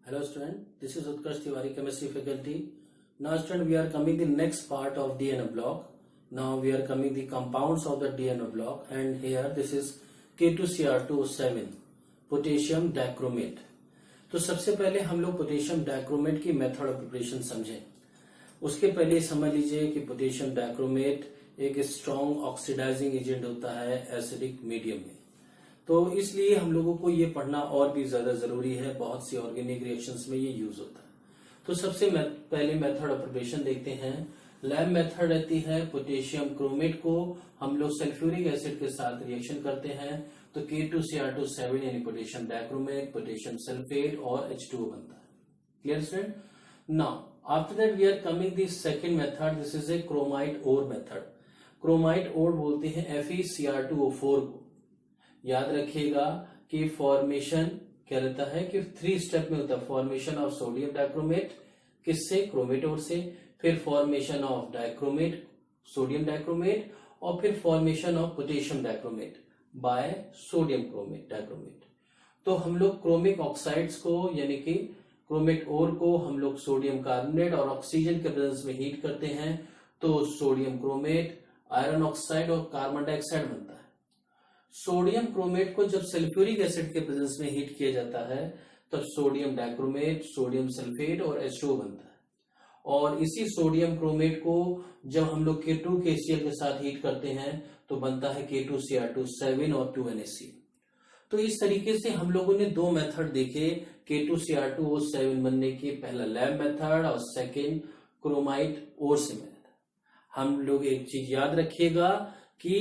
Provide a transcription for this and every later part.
Hello student, this is Utkarsh Tiwari, chemistry faculty. Now student, we are coming the next part of DNA block. Now we are coming the compounds of the DNA block, and here this is K2Cr2O7 potassium dichromate. तो सबसे पहले हम लोग potassium dichromate की method of preparation समझें। उसके पहले समझ लीजिए कि पोटेशियम डाइक्रोमेट एक स्ट्रॉन्ग ऑक्सीडाइजिंग एजेंट होता है एसिडिक मीडियम में, तो इसलिए हम लोगों को ये पढ़ना और भी ज्यादा जरूरी है। बहुत सी ऑर्गेनिक रिएक्शंस में ये यूज होता है। तो सबसे पहले मेथड ऑफ प्रिपरेशन देखते हैं। लैब मेथड रहती है, पोटेशियम क्रोमेट को हम लोग सल्फ्यूरिक एसिड के साथ रिएक्शन करते हैं तो K2Cr2O7 यानी पोटेशियम डाइक्रोमेट, पोटेशियम सल्फेट और H2O बनता है। Clear student? Now after that we are coming the second method, this is a chromite ore method. Chromite ore बोलते हैं FeCr2O4 को। याद रखिएगा कि फॉर्मेशन क्या रहता है कि 3 स्टेप में होता है। फॉर्मेशन ऑफ सोडियम डाइक्रोमेट किससे? क्रोमेट ओर से, फिर formation of dichromate sodium dichromate, और फिर formation of potassium dichromate by sodium chromate dichromate. तो हम लोग क्रोमिक ऑक्साइड्स को यानी कि क्रोमेट ओर को हम लोग सोडियम कार्बोनेट और ऑक्सीजन के प्रेजेंस में हीट करते हैं तो सोडियम क्रोमेट, आयरन ऑक्साइड और कार्बन डाइऑक्साइड बनता है। सोडियम क्रोमेट को जब सल्फ्यूरिक एसिड के प्रेजेंस में हीट किया जाता है तब सोडियम डाइक्रोमेट, सोडियम सल्फेट और H2O बनता है। और इसी सोडियम क्रोमेट को जब हम लोग K2KCl के साथ हीट करते हैं तो बनता है K2Cr2O7 और 2NaCl। तो इस तरीके से हम लोगों ने 2 मेथड देखे K2Cr2O7 बनने के, पहला लैब मेथड और सेकेंड क्रोमाइड ओर से मेथड। हम लोग एक चीज याद रखिएगा कि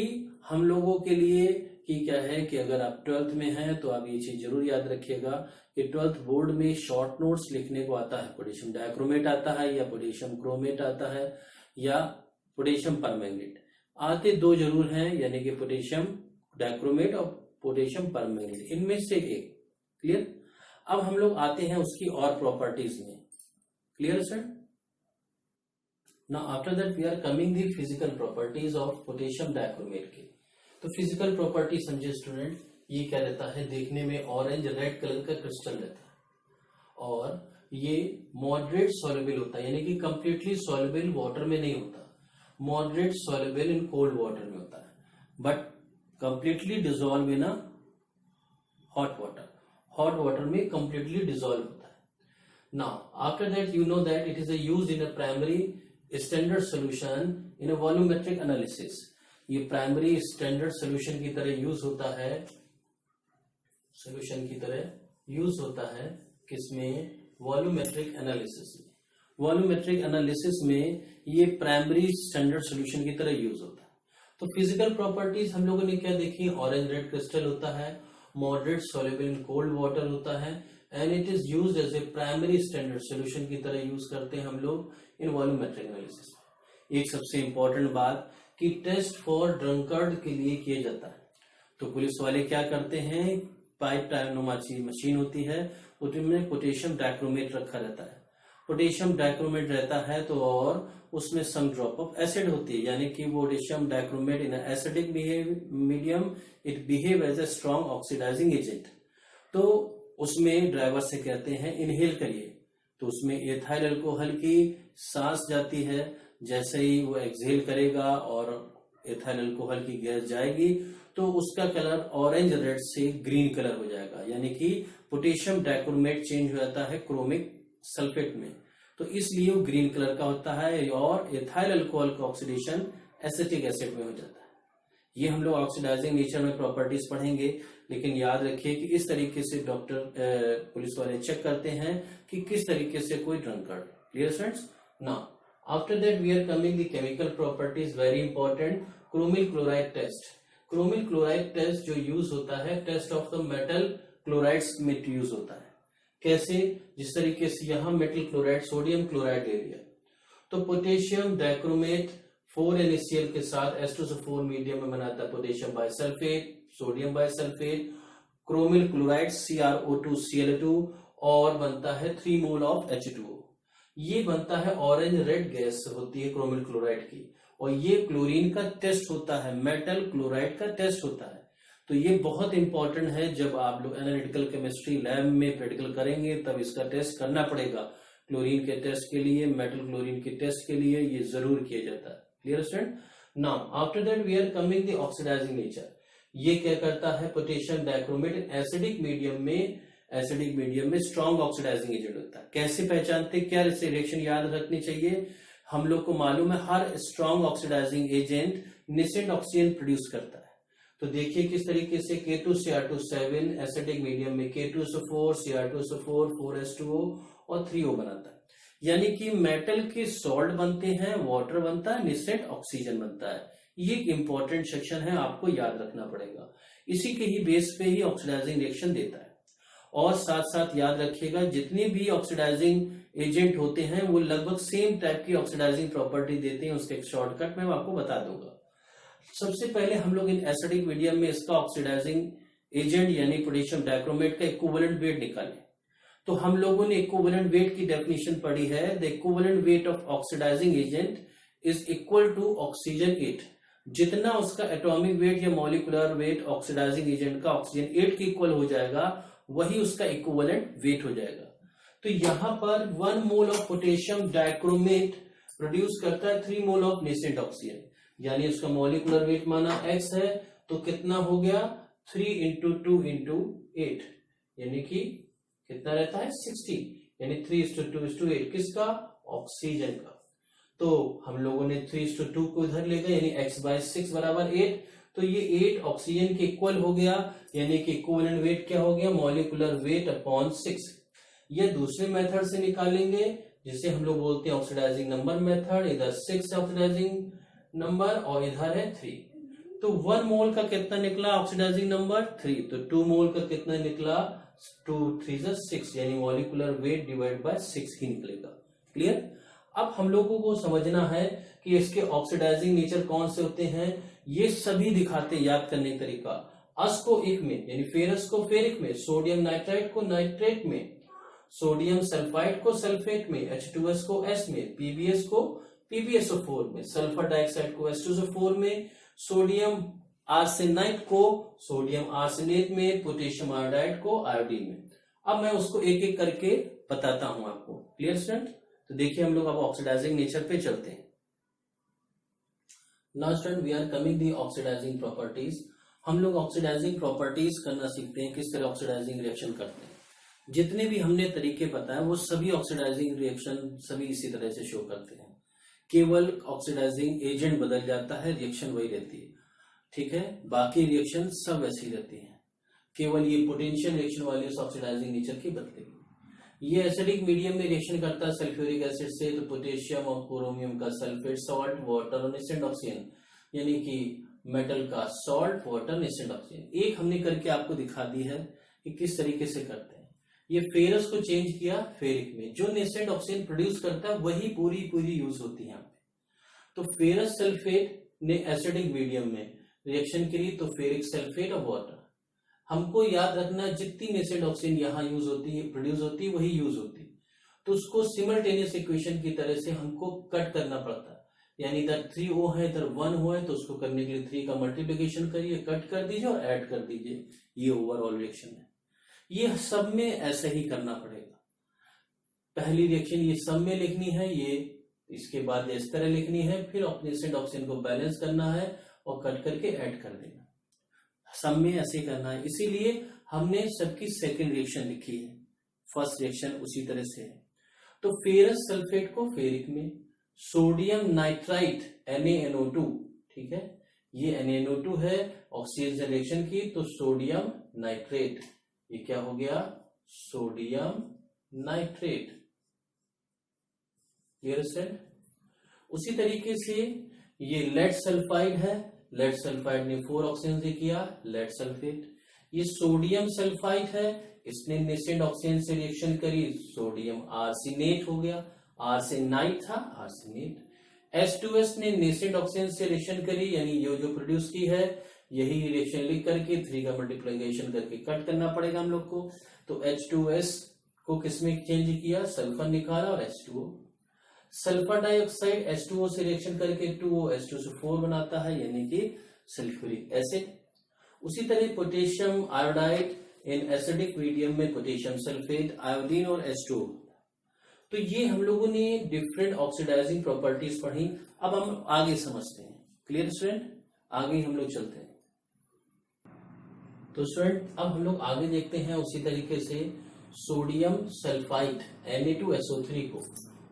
हम लोगों के लिए कि क्या है कि अगर आप 12th में हैं तो आप ये चीज जरूर याद रखिएगा कि 12th बोर्ड में शॉर्ट नोट्स लिखने को आता है। पोटेशियम डाइक्रोमेट आता है या पोटेशियम क्रोमेट आता है या पोटेशियम परमैंगनेट। आते 2 जरूर हैं, यानी कि पोटेशियम डाइक्रोमेट और पोटेशियम परमैंगनेट, इनमें से एक। क्लियर? अब हम लोग आते हैं उसकी और प्रॉपर्टीज में। Clear sir? Now after that we are coming the physical properties of potassium dichromate के। तो फिजिकल प्रॉपर्टी समझे स्टूडेंट, ये क्या रहता है? देखने में ऑरेंज रेड कलर का क्रिस्टल रहता है और ये मॉडरेट सॉल्युबल होता है, यानी कि कंप्लीटली सॉल्युबल वाटर में नहीं होता। Moderate soluble in cold water में होता है, but completely dissolve in hot water. Hot water में कंप्लीटली डिजोल्व होता है। Now after that you know that it is used in a primary standard solution in a volumetric analysis. ये primary standard solution की तरह use होता है, solution की तरह यूज होता है किसमें? वॉल्यूमेट्रिक एनालिसिस में। वॉल्यूमेट्रिक एनालिसिस में ये प्राइमरी स्टैंडर्ड सोल्यूशन की तरह यूज होता है। तो फिजिकल प्रॉपर्टीज हम लोगों ने क्या देखी? ऑरेंज रेड क्रिस्टल होता है, moderate soluble in cold water होता है, and it is used as a primary standard solution की तरह यूज करते हैं हम लोग इन वॉल्यूमेट्रिक एनालिसिस। एक सबसे इंपॉर्टेंट बात कि टेस्ट फॉर ड्रंकर्ड के लिए किया जाता है। तो पुलिस वाले क्या करते हैं? पाइप टाइपनुमा मशीन होती है, उसमें पोटेशियम डाइक्रोमेट रखा रहता है। पोटेशियम डाइक्रोमेट रहता है तो और उसमें सम ड्रॉप ऑफ एसिड होती है, यानी कि potassium dichromate in acidic medium it behave as a strong oxidising agent. तो उसमें ड्राइवर से कहते हैं इनहेल करिए, तो उसमें एथाइल अल्कोहल की सांस जाती है। जैसे ही वो एक्सहेल करेगा और एथाइल अल्कोहल की गैस जाएगी तो उसका कलर ऑरेंज रेड से ग्रीन कलर हो जाएगा, यानी कि पोटेशियम डाइक्रोमेट चेंज हो जाता है क्रोमिक सल्फेट में, तो इसलिए वो ग्रीन कलर का होता है। और एथाइल अल्कोहल का ऑक्सीडेशन एसिटिक एसिड में हो जाता है। ये हम लोग ऑक्सीडाइजिंग नेचर में प्रॉपर्टीज पढ़ेंगे, लेकिन याद रखिए कि इस तरीके से डॉक्टर पुलिस वाले चेक करते हैं कि किस तरीके से कोई ड्रंकर्ड। Clear friends? Now after that we are coming the chemical properties, very important. Chromyl chloride test. Chromyl chloride test जो यूज होता है, test of the metal chlorides में यूज होता है। कैसे? जिस तरीके से यहां मेटल क्लोराइड सोडियम क्लोराइड ले लिया तो पोटेशियम डाइक्रोमेट 4NaCl के साथ H2SO4 मीडियम में बनाता है potassium bisulphate, sodium bisulphate, chromyl chloride CrO2Cl2 और बनता है 3 मोल ऑफ H2O। ये बनता है ऑरेंज रेड गैस होती है क्रोमिल क्लोराइड की, और ये क्लोरीन का टेस्ट होता है, मेटल क्लोराइड का टेस्ट होता है। तो ये बहुत इंपॉर्टेंट है, जब आप लोग एनालिटिकल केमिस्ट्री लैब में प्रैक्टिकल करेंगे तब इसका टेस्ट करना पड़ेगा। क्लोरीन के टेस्ट के लिए, मेटल क्लोरीन के टेस्ट के लिए ये जरूर किया जाता है। Clear student? Now after that we are coming the oxidizing nature. ये क्या करता है? पोटेशियम डाइक्रोमेट एसिडिक मीडियम में स्ट्रॉन्ग ऑक्सीडाइजिंग एजेंट होता है। कैसे पहचानते, क्या रिएक्शन याद रखनी चाहिए? हम लोग को मालूम है हर strong oxidising agent nascent oxygen produce करता है। तो देखिए किस तरीके से K2Cr2 एसिडिक मीडियम में K2SO4 Cr2SO4 4H2O और 3O बनाता है। यानी कि मेटल के सॉल्ट बनते हैं, वाटर बनता है, नेसेंट ऑक्सीजन बनता है। ये एक इंपॉर्टेंट सेक्शन है, आपको याद रखना पड़ेगा। इसी के ही बेस पे ही ऑक्सीडाइजिंग रिएक्शन देता है। और साथ साथ याद रखिएगा जितने भी ऑक्सीडाइजिंग एजेंट होते हैं वो लगभग सेम टाइप की ऑक्सीडाइजिंग प्रॉपर्टी देते हैं। उसके एक शॉर्टकट मैं आपको बता दूंगा। सबसे पहले हम लोग इन एसिडिक मीडियम में इसका ऑक्सीडाइजिंग एजेंट यानी पोटेशियम डाइक्रोमेट का इक्विवेलेंट वेट निकालें। तो हम लोगों ने इक्विवेलेंट वेट की डेफिनेशन पढ़ी है। The equivalent weight of oxidizing agent is equal to oxygen 8। जितना उसका एटॉमिक वेट या मॉलिक्यूलर वेट ऑक्सीडाइजिंग एजेंट का ऑक्सीजन 8 के इक्वल हो जाएगा, वही उसका इक्विवेलेंट वेट हो जाएगा। तो यहां पर 1 mole of potassium dichromate produce करता है 3 मोल ऑफ नेसेंट ऑक्सीजन। यानी उसका मॉलिक्यूलर वेट माना x है, तो कितना हो गया 3 इंटू 2 इंटू 8, यानी कि कितना रहता है 60, यानी 3:2:8 किसका? ऑक्सीजन का। तो हम लोगों ने 3:2 को इधर ले गए, यानी x/6 बराबर 8। तो ये 8 ऑक्सीजन के इक्वल हो गया, यानी कि इक्विवेलेंट वेट क्या हो गया? Molecular weight upon 6। ये दूसरे मेथड से निकालेंगे जिसे हम लोग बोलते हैं ऑक्सीडाइजिंग नंबर मेथड। इधर 6 ऑक्सीडाइजिंग नंबर और इधर है 3। तो 1 मोल का कितना निकला ऑक्सीडाइजिंग नंबर? 3। तो 2 मोल का कितना निकला? 2 3 6, यानी मॉलिक्यूलर वेट डिवाइड बाय 6 ही निकलेगा। क्लियर? अब हम लोगों को समझना है कि इसके ऑक्सीडाइजिंग नेचर कौन से होते हैं। ये सभी दिखाते, याद करने का तरीका। अस को इक में, यानी फेरस को फेरिक में, सोडियम नाइट्राइट को नाइट्रेट में, सोडियम सल्फाइड को सल्फेट में, H2S को S में, PbS को PbSO4 में, सल्फर डाइऑक्साइड को H2SO4 में, सोडियम आर्सेनाइट को सोडियम आर्सेनेट में, पोटेशियम आयोडाइड को आयोडीन में। अब मैं उसको एक एक करके बताता हूं आपको। Clear student? तो देखिए हम लोग अब ऑक्सीडाइजिंग नेचर पे चलते हैं। Now student we are coming the oxidizing properties. हम लोग ऑक्सीडाइजिंग प्रॉपर्टीज करना सीखते हैं, किस तरह ऑक्सीडाइजिंग रिएक्शन करते हैं। जितने भी हमने तरीके बताए वो सभी ऑक्सीडाइजिंग रिएक्शन सभी इसी तरह से शो करते हैं। केवल ऑक्सीडाइजिंग एजेंट बदल जाता है, रिएक्शन वही रहती है। ठीक है, बाकी रिएक्शन सब वैसी रहती है, केवल ये पोटेंशियल रिएक्शन वाली उस ऑक्सीडाइजिंग नेचर की बदलेगी। ये एसिडिक मीडियम में रिएक्शन करता है सल्फ्यूरिक एसिड से, तो पोटेशियम और क्रोमियम का सल्फेट, सॉल्ट, वाटर और नेसेंट ऑक्सीजन, यानी कि मेटल का सॉल्ट, वाटर, नेसेंट ऑक्सीजन। एक हमने करके आपको दिखा दी है कि किस तरीके से करते हैं। ये फेरस को चेंज किया फेरिक में, जो नेसेंट ऑक्सीजन प्रोड्यूस करता है वही पूरी यूज होती है यहाँ पे। तो फेरस सल्फेट ने एसिडिक मीडियम में रिएक्शन करी, तो फेरिक सल्फेट और वाटर। हमको याद रखना जितनी नेसेंट ऑक्सीजन यहाँ यूज होती है, प्रोड्यूस होती है, वही यूज होती है। तो उसको सिमल्टेनियस इक्वेशन की तरह से हमको कट करना पड़ता है। यानी इधर 3O है, इधर 1O है, तो उसको करने के लिए 3 का मल्टीप्लिकेशन करिए, कट कर दीजिए और ऐड कर दीजिए। ये ओवरऑल रिएक्शन है। ये सब में ऐसे ही करना पड़ेगा। पहली रिएक्शन ये सब में लिखनी है, ये इसके बाद इस तरह लिखनी है, फिर नेसेंट ऑक्सीजन को बैलेंस करना है और कट करके ऐड कर देना। सब में ऐसे ही करना है, इसीलिए हमने सबकी सेकंड रिएक्शन लिखी है, फर्स्ट रिएक्शन उसी तरह से है। तो फेरस सल्फेट को फेरिक में, सोडियम नाइट्राइट NaNO2, ठीक है, ये NaNO2 है, ऑक्सीजन रिएक्शन की, तो सोडियम नाइट्रेट, ये क्या हो गया? Sodium nitrate. Clear student? उसी तरीके से ये लेड सल्फाइड है, लेड सल्फाइड ने 4 ऑक्सीजन से किया, लेड सल्फेट। ये सोडियम सल्फाइड है, इसने नेसेंट ऑक्सीजन से रिएक्शन करी, सोडियम आर्सेनेट हो गया, आर्सेनाइट था आर्सेनेट। H2S ने नेसेंट ऑक्सीजन से रिएक्शन करी, यानी ये जो प्रोड्यूस की है यही रिएक्शन लिख करके 3 का मल्टीप्लिकेशन करके कट करना पड़ेगा हम लोग को। तो H2S को किसमें चेंज किया? सल्फर निकाला और H2O। सल्फर डाइऑक्साइड H2O से रिएक्शन करके 2O H2SO4 बनाता है, यानी कि सल्फ्यूरिक एसिड। उसी तरह पोटेशियम आयोडाइड इन एसिडिक मीडियम में पोटेशियम सल्फेट, आयोडीन और H2O। तो ये हम लोगों ने डिफरेंट ऑक्सीडाइजिंग प्रॉपर्टीज पढ़ी। अब हम आगे समझते हैं। Clear student? आगे हम लोग चलते हैं। तो स्टूडेंट अब हम लोग आगे देखते हैं। उसी तरीके से सोडियम सल्फाइड Na2SO3 को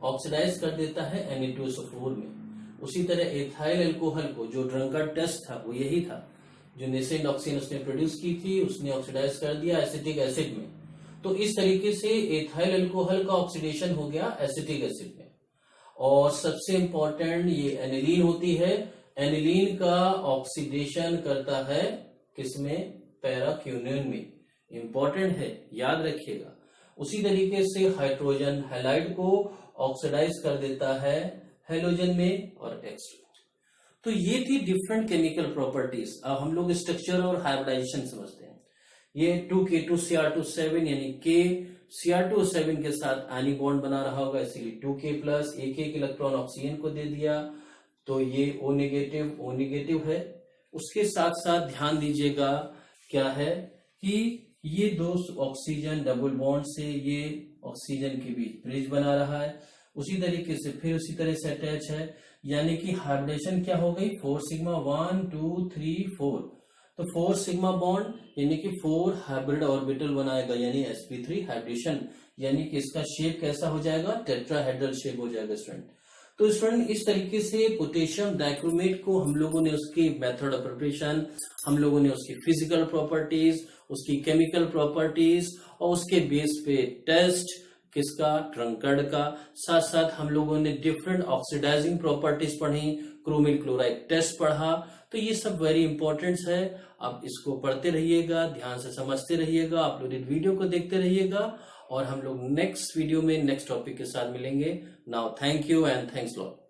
ऑक्सीडाइज कर देता है Na2SO4 में। उसी तरह एथाइल अल्कोहल को, जो ड्रंकर्ड टेस्ट था वो यही था, जो नेसेंट ऑक्सीजन उसने प्रोड्यूस की थी, उसने ऑक्सीडाइज कर दिया एसिटिक एसिड में। तो इस तरीके से एथाइल अल्कोहल का ऑक्सीडेशन हो गया एसिटिक एसिड में। और सबसे इंपॉर्टेंट ये एनिलीन होती है। एनिलीन का ऑक्सीडेशन करता है किसमें? पैराक्विनोन में। इंपॉर्टेंट है, याद रखिएगा। उसी तरीके से हाइड्रोजन हैलाइड को ऑक्सीडाइज कर देता है हेलोजन में और एक्स। तो ये थी डिफरेंट केमिकल प्रॉपर्टीज। अब हम लोग स्ट्रक्चर और हाइब्रिडाइजेशन समझते हैं। ये 2K2Cr2 यानी K Cr2 के साथ आयनिक बॉन्ड बना रहा होगा, इसीलिए 2K+, एक इलेक्ट्रॉन ऑक्सीजन को दे दिया, तो ये O नेगेटिव है। उसके साथ साथ ध्यान दीजिएगा क्या है कि ये दो ऑक्सीजन डबल बॉन्ड से ये ऑक्सीजन के बीच ब्रिज बना रहा है। उसी तरीके से फिर उसी तरह से अटैच है, यानी कि हाइब्रिडेशन क्या हो गई? 4 सिग्मा 1 2 3 4। तो 4 सिग्मा बॉन्ड यानी कि 4 हाइब्रिड ऑर्बिटल बनाएगा, यानी sp3 हाइब्रिडेशन, यानी कि इसका शेप कैसा हो जाएगा? टेट्राहेड्रल शेप हो जाएगा स्टूडेंट। तो स्टूडेंट इस तरीके से पोटेशियम डाइक्रोमेट को हम लोगों ने उसकी मेथड ऑफ प्रिपरेशन, हम लोगों ने उसकी फिजिकल प्रॉपर्टीज, उसकी केमिकल प्रॉपर्टीज और उसके बेस पे टेस्ट किसका? ड्रंकर्ड का। साथ साथ हम लोगों ने डिफरेंट ऑक्सीडाइजिंग प्रॉपर्टीज पढ़ी, क्रोमिल क्लोराइड टेस्ट पढ़ा। तो ये सब वेरी इंपॉर्टेंट है। आप इसको पढ़ते रहिएगा, ध्यान से समझते रहिएगा, अपलोडेड वीडियो को देखते रहिएगा और हम लोग नेक्स्ट वीडियो में नेक्स्ट टॉपिक के साथ मिलेंगे। Now thank you and thanks lot.